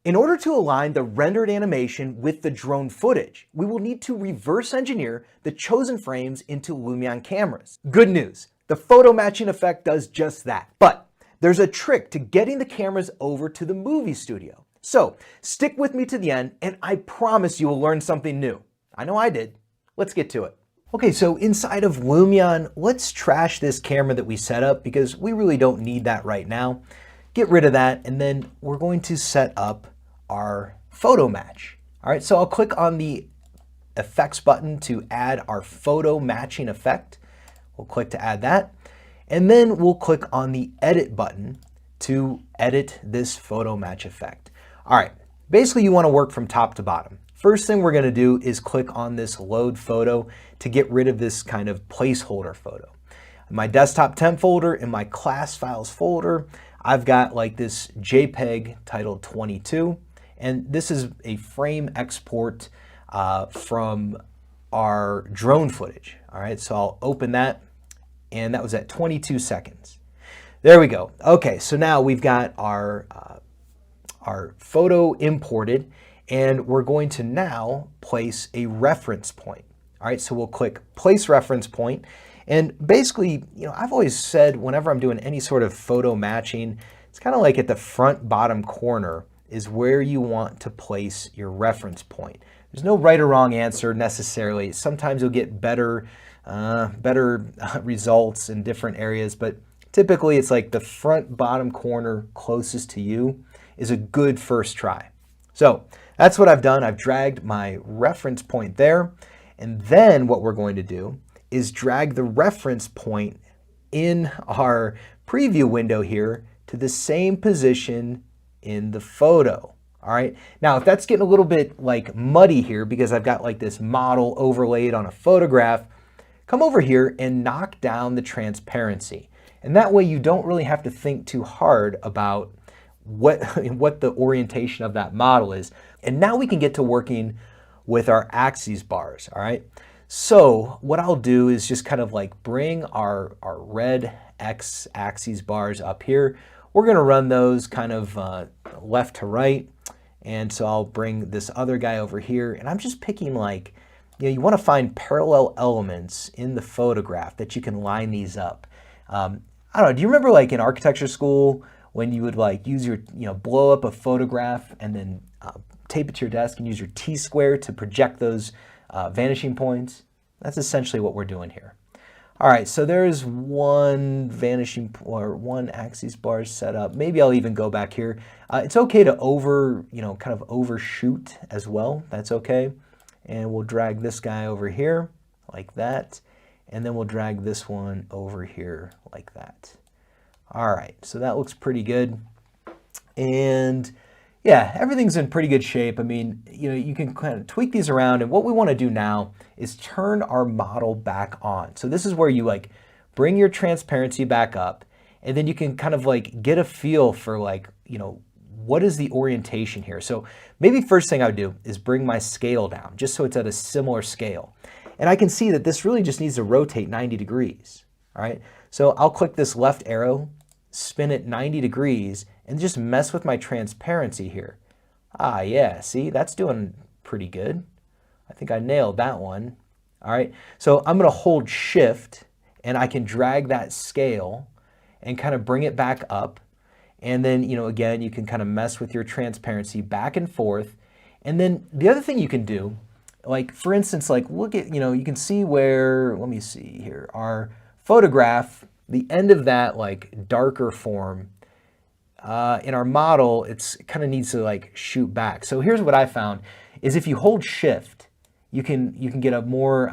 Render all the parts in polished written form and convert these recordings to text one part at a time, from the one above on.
In order to align the rendered animation with the drone footage, we will need to reverse engineer the chosen frames into Lumion cameras. Good news, the photo matching effect does just that. But there's a trick to getting the cameras over to the movie studio. So stick with me to the end and I promise you will learn something new. I know I did. Let's get to it. Okay, so inside of Lumion, let's trash this camera that we set up because we really don't need that right now. Get rid of that, and then we're going to set up our photo match. All right, so I'll click on the effects button to add our photo matching effect. We'll click to add that, and then we'll click on the edit button to edit this photo match effect. All right, basically you want to work from top to bottom. First thing we're going to do is click on this load photo to get rid of this kind of placeholder photo. In my desktop temp folder, in my class files folder, I've got like this JPEG titled 22, and this is a frame export from our drone footage. All right, so I'll open that, and that was at 22 seconds. There we go. Okay, so now we've got our photo imported, and we're going to now place a reference point. All right, so we'll click place reference point. And basically, I've always said whenever I'm doing any sort of photo matching, it's kind of like at the front bottom corner is where you want to place your reference point. There's no right or wrong answer necessarily. Sometimes you'll get better results in different areas, but typically it's like the front bottom corner closest to you is a good first try. So that's what I've done. I've dragged my reference point there. And then what we're going to do is drag the reference point in our preview window here to the same position in the photo. All right. Now, if that's getting a little bit like muddy here because I've got like this model overlaid on a photograph, come over here and knock down the transparency. And that way you don't really have to think too hard about what the orientation of that model is. And now we can get to working with our axes bars, all right? So what I'll do is just kind of like bring our red X axes bars up here. We're gonna run those kind of left to right. And so I'll bring this other guy over here, and I'm just picking like, you wanna find parallel elements in the photograph that you can line these up. I don't know, do you remember like in architecture school when you would like use your, blow up a photograph and then tape it to your desk and use your T-square to project those vanishing points? That's essentially what we're doing here. All right, so there's one vanishing or one axis bar set up. Maybe I'll even go back here. It's okay to kind of overshoot as well. That's okay. And we'll drag this guy over here like that. And then we'll drag this one over here like that. All right, so that looks pretty good. And yeah, everything's in pretty good shape. I mean, you can kind of tweak these around, and what we want to do now is turn our model back on. So this is where you like bring your transparency back up, and then you can kind of like get a feel for like, what is the orientation here? So maybe first thing I would do is bring my scale down just so it's at a similar scale. And I can see that this really just needs to rotate 90 degrees. All right, so I'll click this left arrow, spin it 90 degrees, and just mess with my transparency here. Ah, yeah, see, that's doing pretty good. I think I nailed that one. All right, so I'm gonna hold shift and I can drag that scale and kind of bring it back up. And then, again, you can kind of mess with your transparency back and forth. And then the other thing you can do, like for instance, like look at, you can see where, let me see here, our photograph, the end of that like darker form, in our model, it kind of needs to like shoot back. So here's what I found is if you hold shift, you can get a more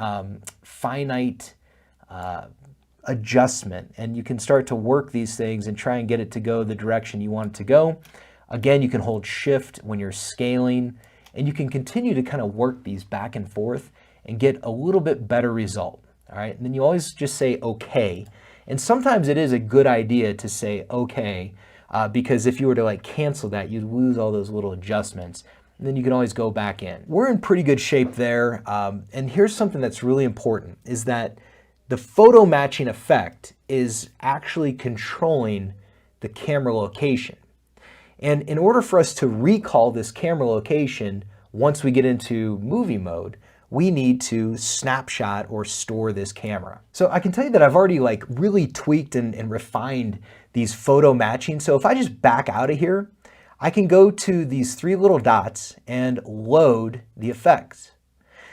finite adjustment, and you can start to work these things and try and get it to go the direction you want it to go. Again, you can hold shift when you're scaling, and you can continue to kind of work these back and forth and get a little bit better result. All right, and then you always just say okay. And sometimes it is a good idea to say okay, because if you were to like cancel that, you'd lose all those little adjustments. And then you can always go back in. We're in pretty good shape there. And here's something that's really important is that the photo matching effect is actually controlling the camera location. And in order for us to recall this camera location, once we get into movie mode, we need to snapshot or store this camera. So I can tell you that I've already like really tweaked and refined these photo matching. So if I just back out of here, I can go to these three little dots and load the effects.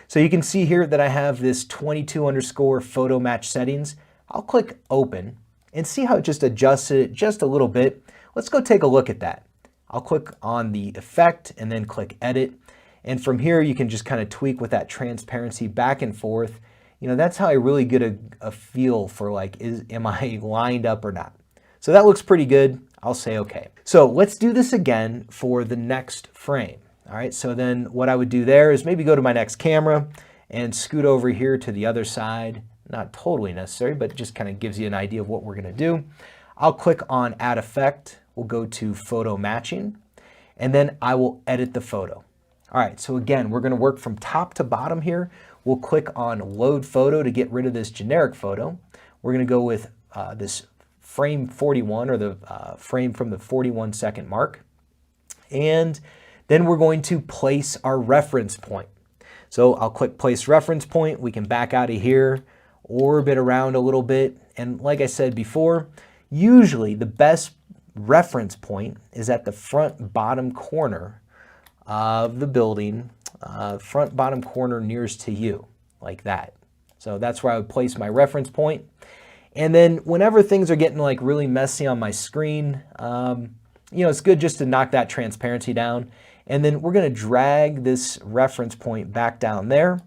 So you can see here that I have this 22_ photo match settings. I'll click open and see how it just adjusted it just a little bit. Let's go take a look at that. I'll click on the effect and then click edit. And from here, you can just kind of tweak with that transparency back and forth. You know, that's how I really get a feel for like, am I lined up or not? So that looks pretty good. I'll say okay. So let's do this again for the next frame. All right, so then what I would do there is maybe go to my next camera and scoot over here to the other side. Not totally necessary, but just kind of gives you an idea of what we're gonna do. I'll click on add effect. We'll go to photo matching, and then I will edit the photo. All right, so again, we're gonna work from top to bottom here. We'll click on load photo to get rid of this generic photo. We're gonna go with this frame 41, or the frame from the 41-second mark. And then we're going to place our reference point. So I'll click place reference point. We can back out of here, orbit around a little bit. And like I said before, usually the best reference point is at the front bottom corner of the building, front bottom corner nearest to you, like that. So that's where I would place my reference point. And then whenever things are getting like really messy on my screen, you know, it's good just to knock that transparency down. And then we're gonna drag this reference point back down there.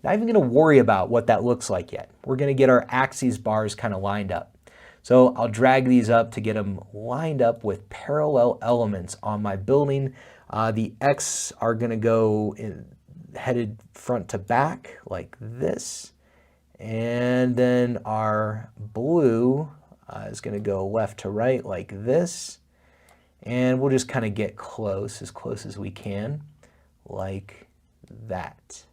Not even gonna worry about what that looks like yet. We're gonna get our axes bars kind of lined up. So I'll drag these up to get them lined up with parallel elements on my building. The X are gonna go headed front to back like this. And then our blue is gonna go left to right like this. And we'll just kind of get close as we can, like that.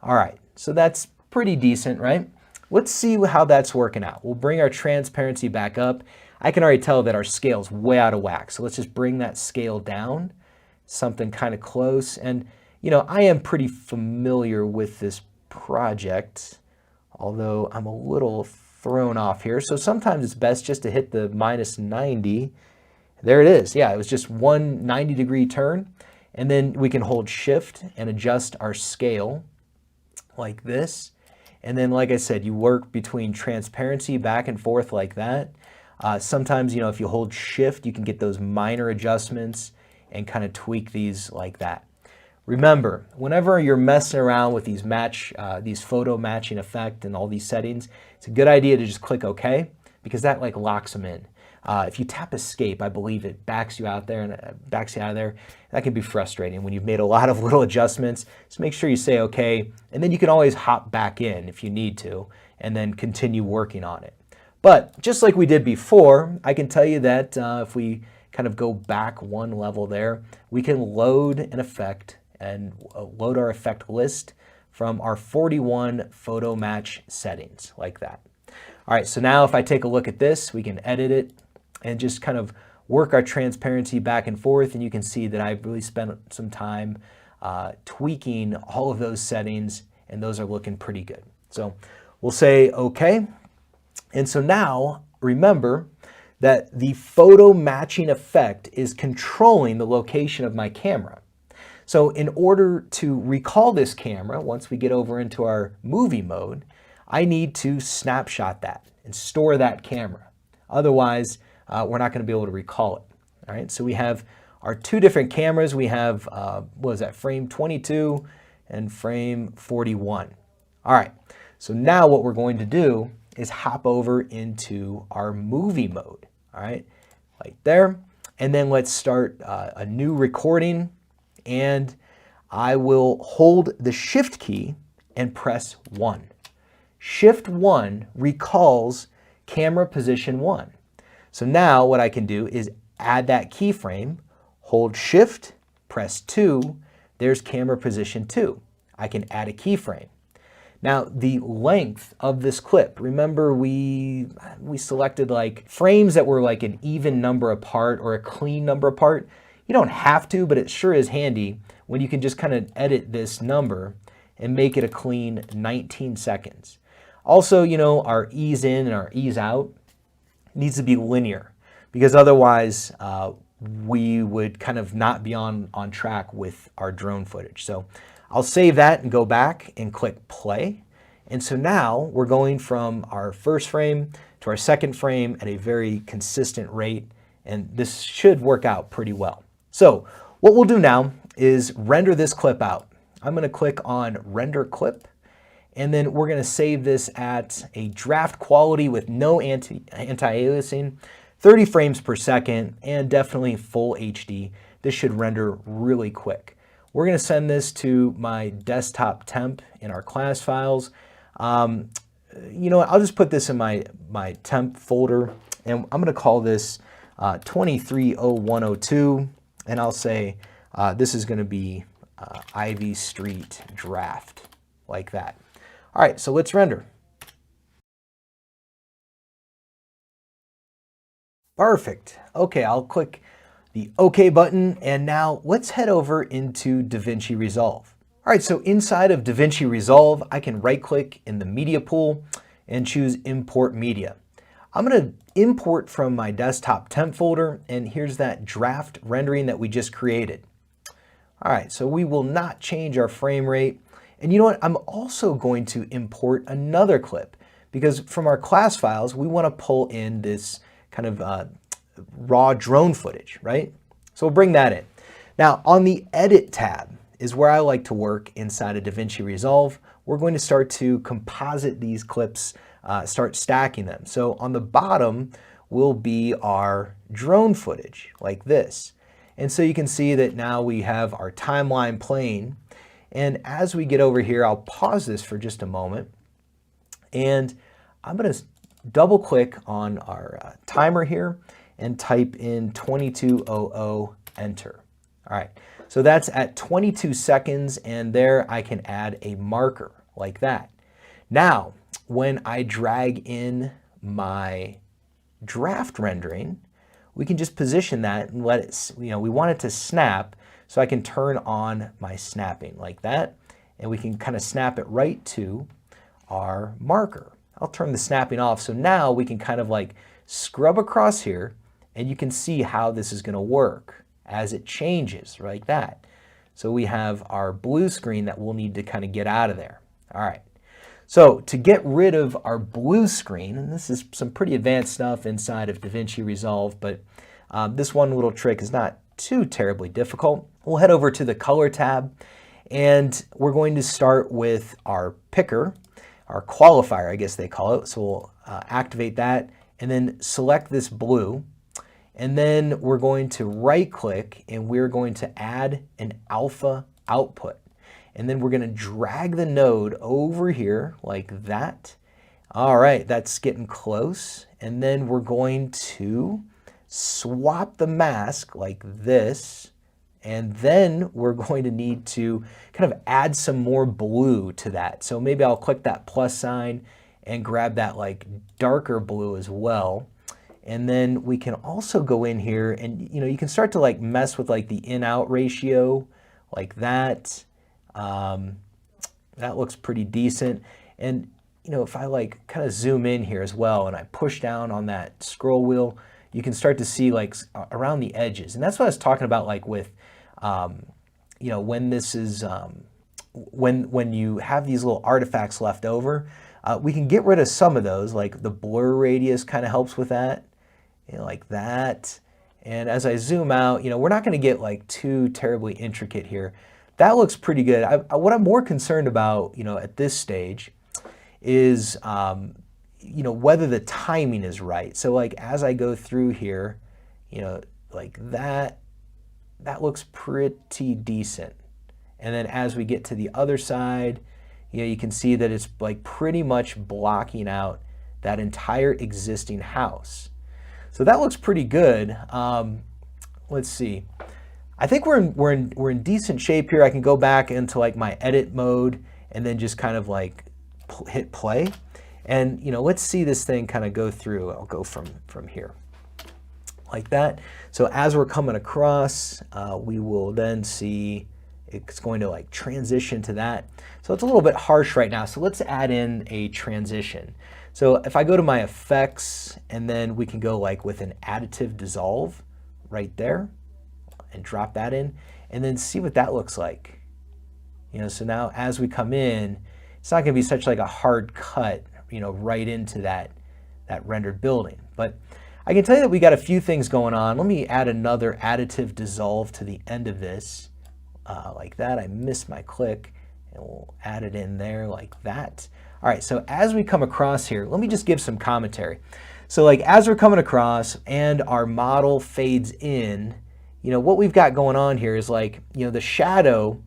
All right, so that's pretty decent, right? Let's see how that's working out. We'll bring our transparency back up. I can already tell that our scale's way out of whack. So let's just bring that scale down, something kind of close. And, you know, I am pretty familiar with this project, although I'm a little thrown off here. So sometimes it's best just to hit the -90. There it is. Yeah, it was just one 90-degree turn. And then we can hold shift and adjust our scale like this. And then, like I said, you work between transparency back and forth like that. Sometimes, you know, if you hold shift, you can get those minor adjustments and kind of tweak these like that. Remember, whenever you're messing around with these photo matching effect and all these settings, it's a good idea to just click OK, because that like locks them in. If you tap escape, I believe it backs you out there and backs you out of there. That can be frustrating when you've made a lot of little adjustments. So make sure you say okay, and then you can always hop back in if you need to, and then continue working on it. But just like we did before, I can tell you that if we kind of go back one level there, we can load an effect and load our effect list from our 41 photo match settings like that. All right, so now if I take a look at this, we can edit it and just kind of work our transparency back and forth. And you can see that I've really spent some time tweaking all of those settings, and those are looking pretty good. So we'll say okay. And so now remember that the photo matching effect is controlling the location of my camera. So in order to recall this camera, once we get over into our movie mode, I need to snapshot that and store that camera. Otherwise, we're not going to be able to recall it. All right, so we have our two different cameras. We have, what is that, frame 22 and frame 41. All right, so now what we're going to do is hop over into our movie mode. All right, like there. And then let's start a new recording. And I will hold the shift key and press 1. Shift 1 recalls camera position 1. So now what I can do is add that keyframe, hold shift, press 2, there's camera position 2. I can add a keyframe. Now, the length of this clip, remember we selected like frames that were like an even number apart or a clean number apart. You don't have to, but it sure is handy when you can just kind of edit this number and make it a clean 19 seconds. Also, you know, our ease in and our ease out needs to be linear, because otherwise we would kind of not be on track with our drone footage. So I'll save that and go back and click play. And so now we're going from our first frame to our second frame at a very consistent rate, and this should work out pretty well. So what we'll do now is render this clip out. I'm going to click on render clip, and then we're going to save this at a draft quality with no anti-aliasing, 30 frames per second, and definitely full HD. This should render really quick. We're going to send this to my desktop temp in our class files. You know what, I'll just put this in my temp folder, and I'm going to call this 230102, and I'll say this is going to be Ivy Street draft, like that. All right, so let's render. Perfect. Okay, I'll click the OK button, and now let's head over into Davinci Resolve. All right, so inside of Davinci Resolve, I can right-click in the media pool and choose Import Media. I'm going to import from my desktop temp folder, and here's that draft rendering that we just created. All right, so we will not change our frame rate. And you know what? I'm also going to import another clip, because from our class files, we want to pull in this kind of raw drone footage, right? So we'll bring that in. Now, on the Edit tab is where I like to work inside of Davinci Resolve. We're going to start to composite these clips, start stacking them. So on the bottom will be our drone footage, like this. And so you can see that now we have our timeline playing. And as we get over here, I'll pause this for just a moment. And I'm going to double click on our timer here and type in 2200, enter. All right, so that's at 22 seconds, and there I can add a marker like that. Now, when I drag in my draft rendering, we can just position that and let it, you know, we want it to snap, so I can turn on my snapping like that, and we can kind of snap it right to our marker. I'll turn the snapping off, so now we can kind of like scrub across here, and you can see how this is going to work as it changes like that. So we have our blue screen that we'll need to kind of get out of there. All right. So to get rid of our blue screen, and this is some pretty advanced stuff inside of Davinci Resolve, but this one little trick is not too terribly difficult. We'll head over to the color tab, and we're going to start with our picker, our qualifier, I guess they call it. So we'll activate that and then select this blue. And then we're going to right click, and we're going to add an alpha output. And then we're going to drag the node over here like that. All right, that's getting close. And then we're going to swap the mask like this. And then we're going to need to kind of add some more blue to that. So maybe I'll click that plus sign and grab that like darker blue as well. And then we can also go in here and, you know, you can start to like mess with like the in-out ratio like that. That looks pretty decent. And, you know, if I like kind of zoom in here as well and I push down on that scroll wheel, you can start to see like around the edges. And that's what I was talking about, like with, you know, when this is, when you have these little artifacts left over, we can get rid of some of those, like the blur radius kind of helps with that, you know, like that. And as I zoom out, you know, we're not going to get like too terribly intricate here. That looks pretty good. What I'm more concerned about, you know, at this stage is, you know, whether the timing is right. So like as I go through here, you know, like that looks pretty decent. And then as we get to the other side, you know, you can see that it's like pretty much blocking out that entire existing house. So that looks pretty good. Let's see. I think we're in decent shape here. I can go back into like my edit mode and then just kind of like hit play. And, you know, let's see this thing kind of go through. I'll go from here like that. So as we're coming across, we will then see it's going to like transition to that. So it's a little bit harsh right now. So let's add in a transition. So if I go to my effects, and then we can go like with an additive dissolve right there and drop that in, and then see what that looks like. You know, so now as we come in, it's not going to be such like a hard cut, you know, right into that rendered building. But I can tell you that we got a few things going on. Let me add another additive dissolve to the end of this, like that. I missed my click, and we'll add it in there like that. All right, so as we come across here, let me just give some commentary. So like as we're coming across and our model fades in, you know, what we've got going on here is like, you know, the shadow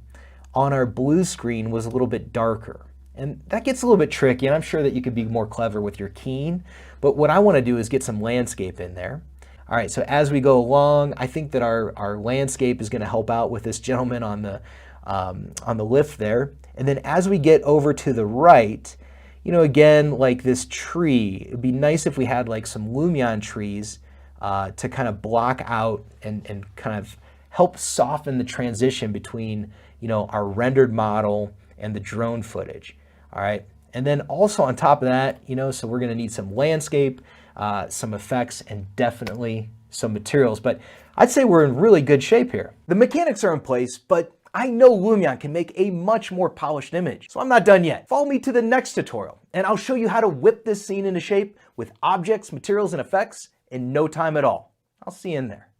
on our blue screen was a little bit darker. And that gets a little bit tricky, and I'm sure that you could be more clever with your keying. But what I want to do is get some landscape in there. All right, so as we go along, I think that our landscape is going to help out with this gentleman on the lift there. And then as we get over to the right, you know, again, like this tree, it'd be nice if we had like some Lumion trees to kind of block out and kind of help soften the transition between, you know, our rendered model and the drone footage. All right, and then also on top of that, you know, so we're going to need some landscape, some effects, and definitely some materials. But I'd say we're in really good shape here. The mechanics are in place, but I know Lumion can make a much more polished image, so I'm not done yet. Follow me to the next tutorial, and I'll show you how to whip this scene into shape with objects, materials, and effects in no time at all. I'll see you in there.